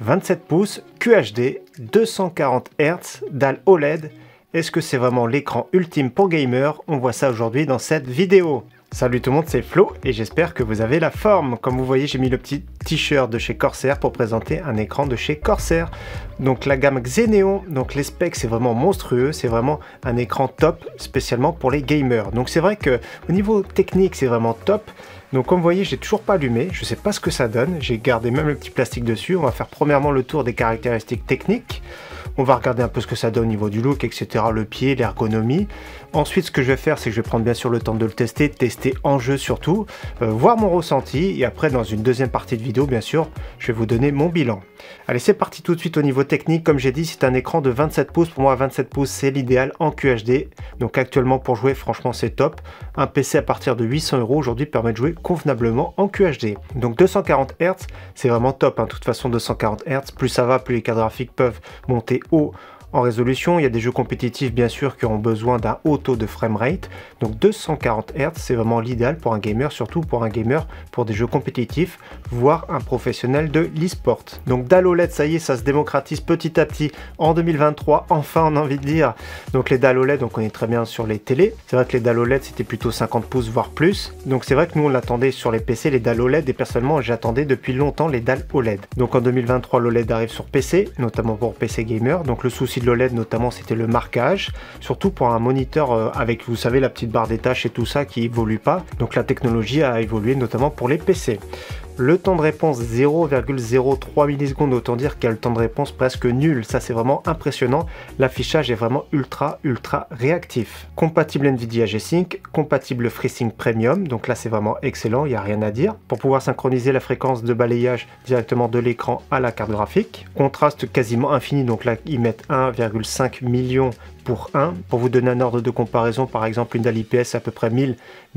27 pouces, QHD, 240 Hz, dalle OLED. Est-ce que c'est vraiment l'écran ultime pour gamer? On voit ça aujourd'hui dans cette vidéo. Salut tout le monde, c'est Flo et j'espère que vous avez la forme. Comme vous voyez, j'ai mis le petit t-shirt de chez Corsair pour présenter un écran de chez Corsair. Donc la gamme Xeneon, donc les specs c'est vraiment monstrueux, c'est vraiment un écran top spécialement pour les gamers. Donc c'est vrai que au niveau technique c'est vraiment top. Donc comme vous voyez, j'ai toujours pas allumé, je sais pas ce que ça donne, j'ai gardé même le petit plastique dessus. On va faire premièrement le tour des caractéristiques techniques. On va regarder un peu ce que ça donne au niveau du look, etc. Le pied, l'ergonomie. Ensuite, ce que je vais faire, c'est que je vais prendre bien sûr le temps de le tester en jeu surtout, voir mon ressenti. Et après, dans une deuxième partie de vidéo, bien sûr, je vais vous donner mon bilan. Allez, c'est parti tout de suite au niveau technique. Comme j'ai dit, c'est un écran de 27 pouces. Pour moi, 27 pouces, c'est l'idéal en QHD. Donc actuellement, pour jouer, franchement, c'est top. Un PC à partir de 800 € aujourd'hui permet de jouer convenablement en QHD. Donc 240 Hz, c'est vraiment top. De toute façon, 240 Hz, plus ça va, plus les cartes graphiques peuvent monter haut en résolution. Il y a des jeux compétitifs bien sûr qui ont besoin d'un haut taux de framerate. Donc 240 Hz, c'est vraiment l'idéal pour un gamer, surtout pour un gamer pour des jeux compétitifs, voire un professionnel de l'e-sport. Donc dalle OLED, ça y est, ça se démocratise petit à petit en 2023, enfin on a envie de dire. Donc les dalles OLED, on connaît très bien sur les télés. C'est vrai que les dalles OLED c'était plutôt 50 pouces voire plus. Donc c'est vrai que nous on l'attendait sur les PC, les dalles OLED, et personnellement j'attendais depuis longtemps les dalles OLED. Donc en 2023 l'OLED arrive sur PC, notamment pour PC gamer. Donc le souci de l'OLED notamment c'était le marquage, surtout pour un moniteur avec, vous savez, la petite barre des tâches et tout ça qui évolue pas. Donc la technologie a évolué notamment pour les PC. Le temps de réponse 0,03 millisecondes, autant dire qu'il y a le temps de réponse presque nul. Ça c'est vraiment impressionnant. L'affichage est vraiment ultra réactif. Compatible Nvidia G-Sync, compatible FreeSync Premium. Donc là c'est vraiment excellent, il n'y a rien à dire. Pour pouvoir synchroniser la fréquence de balayage directement de l'écran à la carte graphique. Contraste quasiment infini, donc là ils mettent 1,5 million pour 1. Pour vous donner un ordre de comparaison, par exemple une dalle IPS c'est à peu près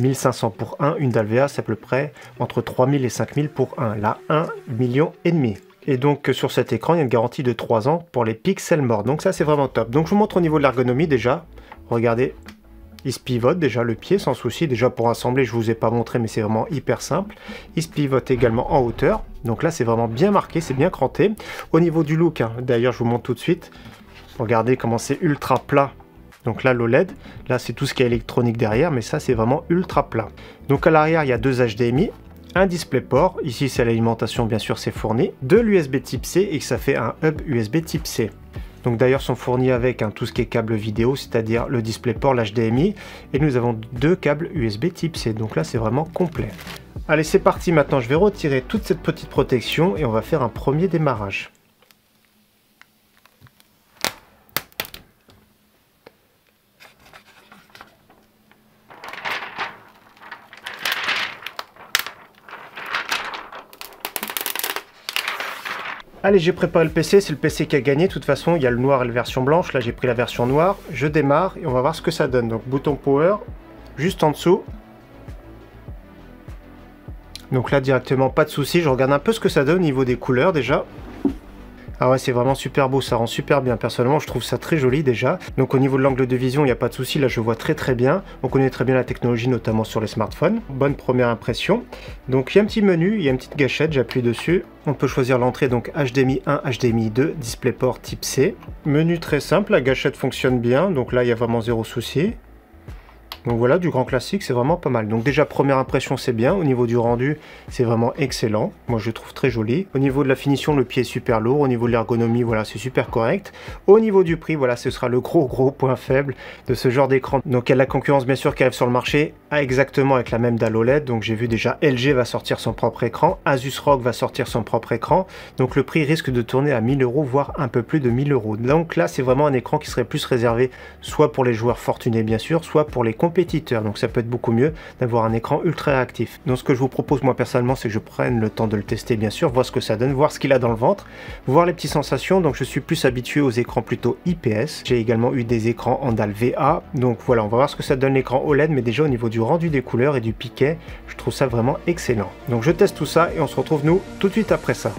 1000-1500 pour 1, une dalle VA c'est à peu près entre 3000 et 5000 pour 1, là 1,5 million. Et donc sur cet écran il y a une garantie de 3 ans pour les pixels morts, donc ça c'est vraiment top. Donc je vous montre au niveau de l'ergonomie déjà, regardez, il se pivote déjà le pied sans souci, déjà pour assembler je vous ai pas montré mais c'est vraiment hyper simple. Il se pivote également en hauteur, donc là c'est vraiment bien marqué, c'est bien cranté. Au niveau du look, d'ailleurs je vous montre tout de suite. Regardez comment c'est ultra plat. Donc là l'OLED, là c'est tout ce qui est électronique derrière, mais ça c'est vraiment ultra plat. Donc à l'arrière il y a deux HDMI, un DisplayPort, ici c'est l'alimentation bien sûr c'est fourni, de l'USB type C et que ça fait un hub USB type C. Donc d'ailleurs sont fournis avec tout ce qui est câble vidéo, c'est-à-dire le DisplayPort, l'HDMI, et nous avons deux câbles USB type C, donc là c'est vraiment complet. Allez c'est parti, maintenant je vais retirer toute cette petite protection et on va faire un premier démarrage. Allez, j'ai préparé le PC, c'est le PC qui a gagné. De toute façon, il y a le noir et la version blanche. Là, j'ai pris la version noire. Je démarre et on va voir ce que ça donne. Donc, bouton power, juste en dessous. Donc là, directement, pas de souci. Je regarde un peu ce que ça donne au niveau des couleurs déjà. Ah ouais, c'est vraiment super beau, ça rend super bien. Personnellement, je trouve ça très joli déjà. Donc au niveau de l'angle de vision, il n'y a pas de souci. Là, je vois très bien. On connaît très bien la technologie, notamment sur les smartphones. Bonne première impression. Donc il y a un petit menu, il y a une petite gâchette, j'appuie dessus. On peut choisir l'entrée, donc HDMI 1, HDMI 2, DisplayPort type C. Menu très simple, la gâchette fonctionne bien. Donc là, il y a vraiment zéro souci. Donc voilà, du grand classique, c'est vraiment pas mal. Donc déjà, première impression, c'est bien. Au niveau du rendu, c'est vraiment excellent. Moi, je le trouve très joli. Au niveau de la finition, le pied est super lourd. Au niveau de l'ergonomie, voilà, c'est super correct. Au niveau du prix, voilà, ce sera le gros point faible de ce genre d'écran. Donc il y a la concurrence, bien sûr, qui arrive sur le marché, exactement avec la même dalle OLED. Donc j'ai vu déjà LG va sortir son propre écran. Asus ROG va sortir son propre écran. Donc le prix risque de tourner à 1000 €, voire un peu plus de 1000 €. Donc là, c'est vraiment un écran qui serait plus réservé soit pour les joueurs fortunés, bien sûr, soit pour les compétiteurs. Donc ça peut être beaucoup mieux d'avoir un écran ultra réactif. Donc ce que je vous propose moi personnellement, c'est que je prenne le temps de le tester bien sûr, voir ce que ça donne, voir ce qu'il a dans le ventre, voir les petites sensations. Donc je suis plus habitué aux écrans plutôt IPS. J'ai également eu des écrans en dalle VA. Donc voilà, on va voir ce que ça donne l'écran OLED, mais déjà au niveau du rendu des couleurs et du piquet, je trouve ça vraiment excellent. Donc je teste tout ça et on se retrouve nous tout de suite après ça.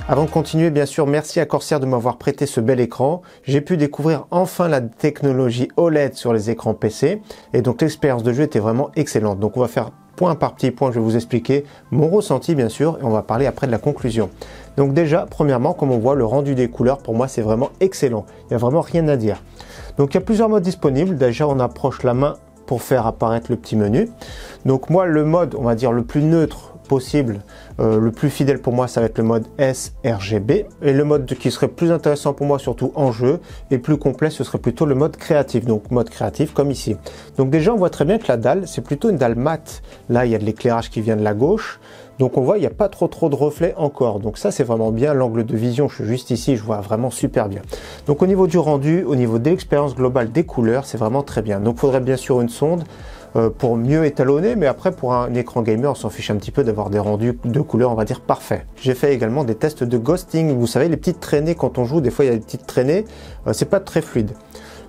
Avant de continuer, bien sûr, merci à Corsair de m'avoir prêté ce bel écran. J'ai pu découvrir enfin la technologie OLED sur les écrans PC et donc l'expérience de jeu était vraiment excellente. Donc on va faire point par petit point, je vais vous expliquer mon ressenti bien sûr et on va parler après de la conclusion. Donc déjà, premièrement, comme on voit, le rendu des couleurs pour moi c'est vraiment excellent. Il n'y a vraiment rien à dire. Donc il y a plusieurs modes disponibles. Déjà on approche la main pour faire apparaître le petit menu. Donc moi le mode, on va dire le plus neutre possible, le plus fidèle pour moi ça va être le mode sRGB et le mode qui serait plus intéressant pour moi surtout en jeu et plus complet ce serait plutôt le mode créatif, donc mode créatif comme ici. Donc déjà on voit très bien que la dalle c'est plutôt une dalle mate, là il y a de l'éclairage qui vient de la gauche, donc on voit il n'y a pas trop de reflets encore, donc ça c'est vraiment bien, l'angle de vision, je suis juste ici, je vois vraiment super bien. Donc au niveau du rendu, au niveau de l'expérience globale des couleurs, c'est vraiment très bien. Donc il faudrait bien sûr une sonde pour mieux étalonner, mais après pour un écran gamer on s'en fiche un petit peu d'avoir des rendus de couleurs on va dire parfaits. J'ai fait également des tests de ghosting, vous savez les petites traînées quand on joue, des fois il y a des petites traînées, c'est pas très fluide.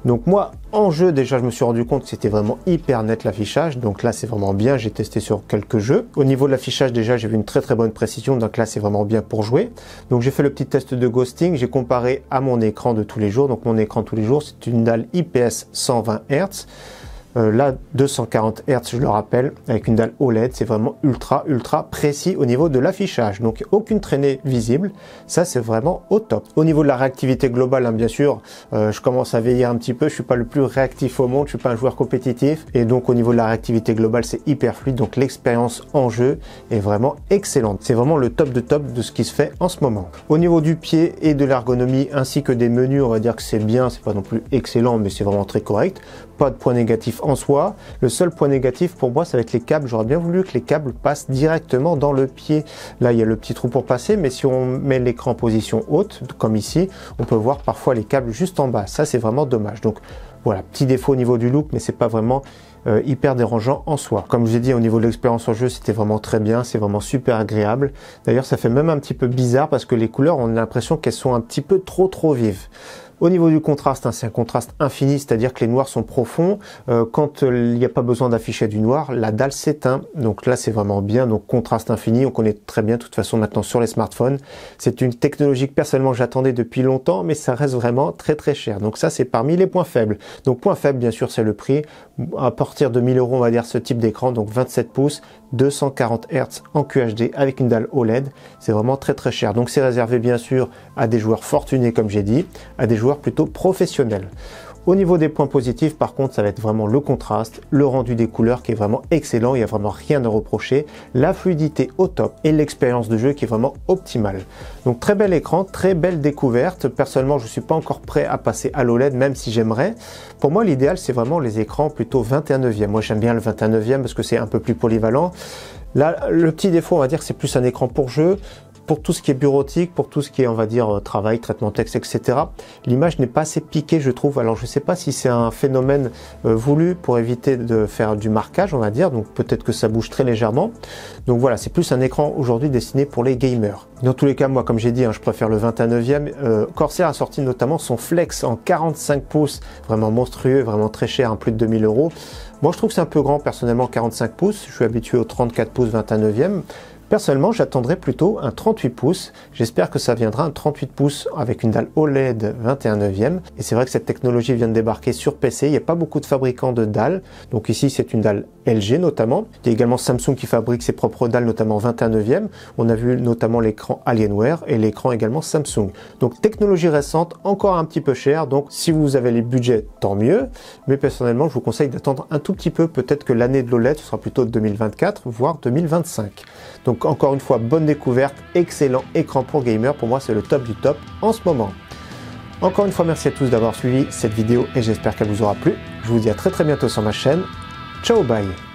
Donc moi en jeu déjà je me suis rendu compte que c'était vraiment hyper net l'affichage, donc là c'est vraiment bien, j'ai testé sur quelques jeux. Au niveau de l'affichage déjà j'ai vu une très bonne précision, donc là c'est vraiment bien pour jouer. Donc j'ai fait le petit test de ghosting, j'ai comparé à mon écran de tous les jours, donc mon écran de tous les jours c'est une dalle IPS 120 Hz. Là 240 Hz je le rappelle, avec une dalle OLED, c'est vraiment ultra précis au niveau de l'affichage, donc aucune traînée visible, ça c'est vraiment au top. Au niveau de la réactivité globale, hein, bien sûr, je commence à vieillir un petit peu, je suis pas le plus réactif au monde, je suis pas un joueur compétitif, et donc au niveau de la réactivité globale c'est hyper fluide, donc l'expérience en jeu est vraiment excellente. C'est vraiment le top de ce qui se fait en ce moment. Au niveau du pied et de l'ergonomie ainsi que des menus, on va dire que c'est bien, c'est pas non plus excellent, mais c'est vraiment très correct. Pas de point négatif en soi. Le seul point négatif pour moi, ça va être les câbles. J'aurais bien voulu que les câbles passent directement dans le pied. Là, il y a le petit trou pour passer, mais si on met l'écran en position haute, comme ici, on peut voir parfois les câbles juste en bas. Ça, c'est vraiment dommage. Donc voilà, petit défaut au niveau du look, mais c'est pas vraiment hyper dérangeant en soi. Comme je vous ai dit, au niveau de l'expérience en jeu, c'était vraiment très bien, c'est vraiment super agréable. D'ailleurs, ça fait même un petit peu bizarre parce que les couleurs, on a l'impression qu'elles sont un petit peu trop vives. Au niveau du contraste, hein, c'est un contraste infini, c'est-à-dire que les noirs sont profonds. Quand il n'y a pas besoin d'afficher du noir, la dalle s'éteint. Donc là, c'est vraiment bien. Donc contraste infini, on connaît très bien de toute façon maintenant sur les smartphones. C'est une technologie que personnellement j'attendais depuis longtemps, mais ça reste vraiment très cher. Donc ça, c'est parmi les points faibles. Donc point faible, bien sûr, c'est le prix. À partir de 1000 €, on va dire ce type d'écran, donc 27 pouces, 240 Hz en QHD avec une dalle OLED. C'est vraiment très cher. Donc c'est réservé bien sûr à des joueurs fortunés, comme j'ai dit, à des joueurs plutôt professionnels. Au niveau des points positifs, par contre, ça va être vraiment le contraste, le rendu des couleurs qui est vraiment excellent, il n'y a vraiment rien à reprocher, la fluidité au top et l'expérience de jeu qui est vraiment optimale. Donc très bel écran, très belle découverte. Personnellement, je ne suis pas encore prêt à passer à l'OLED, même si j'aimerais. Pour moi, l'idéal, c'est vraiment les écrans plutôt 21/9. Moi, j'aime bien le 21/9 parce que c'est un peu plus polyvalent. Là, le petit défaut, on va dire que c'est plus un écran pour jeu. Pour tout ce qui est bureautique, pour tout ce qui est, on va dire, travail, traitement de texte, etc. L'image n'est pas assez piquée, je trouve. Alors, je ne sais pas si c'est un phénomène voulu pour éviter de faire du marquage, on va dire. Donc, peut-être que ça bouge très légèrement. Donc, voilà, c'est plus un écran aujourd'hui destiné pour les gamers. Dans tous les cas, moi, comme j'ai dit, hein, je préfère le 21/9. Corsair a sorti notamment son Flex en 45 pouces, vraiment monstrueux, vraiment très cher, hein, plus de 2000 €. Moi, je trouve que c'est un peu grand, personnellement, 45 pouces. Je suis habitué au 34 pouces 21/9. Personnellement, j'attendrai plutôt un 38 pouces. J'espère que ça viendra un 38 pouces avec une dalle OLED 21/9. Et c'est vrai que cette technologie vient de débarquer sur PC. Il n'y a pas beaucoup de fabricants de dalles. Donc ici, c'est une dalle LG notamment. Il y a également Samsung qui fabrique ses propres dalles, notamment 21/9. On a vu notamment l'écran Alienware et l'écran également Samsung. Donc technologie récente, encore un petit peu chère. Donc si vous avez les budgets, tant mieux. Mais personnellement, je vous conseille d'attendre un tout petit peu. Peut-être que l'année de l'OLED, ce sera plutôt 2024, voire 2025. Donc encore une fois, bonne découverte, excellent écran pour gamer. Pour moi, c'est le top du top en ce moment. Encore une fois, merci à tous d'avoir suivi cette vidéo et j'espère qu'elle vous aura plu. Je vous dis à très bientôt sur ma chaîne. Ciao, bye!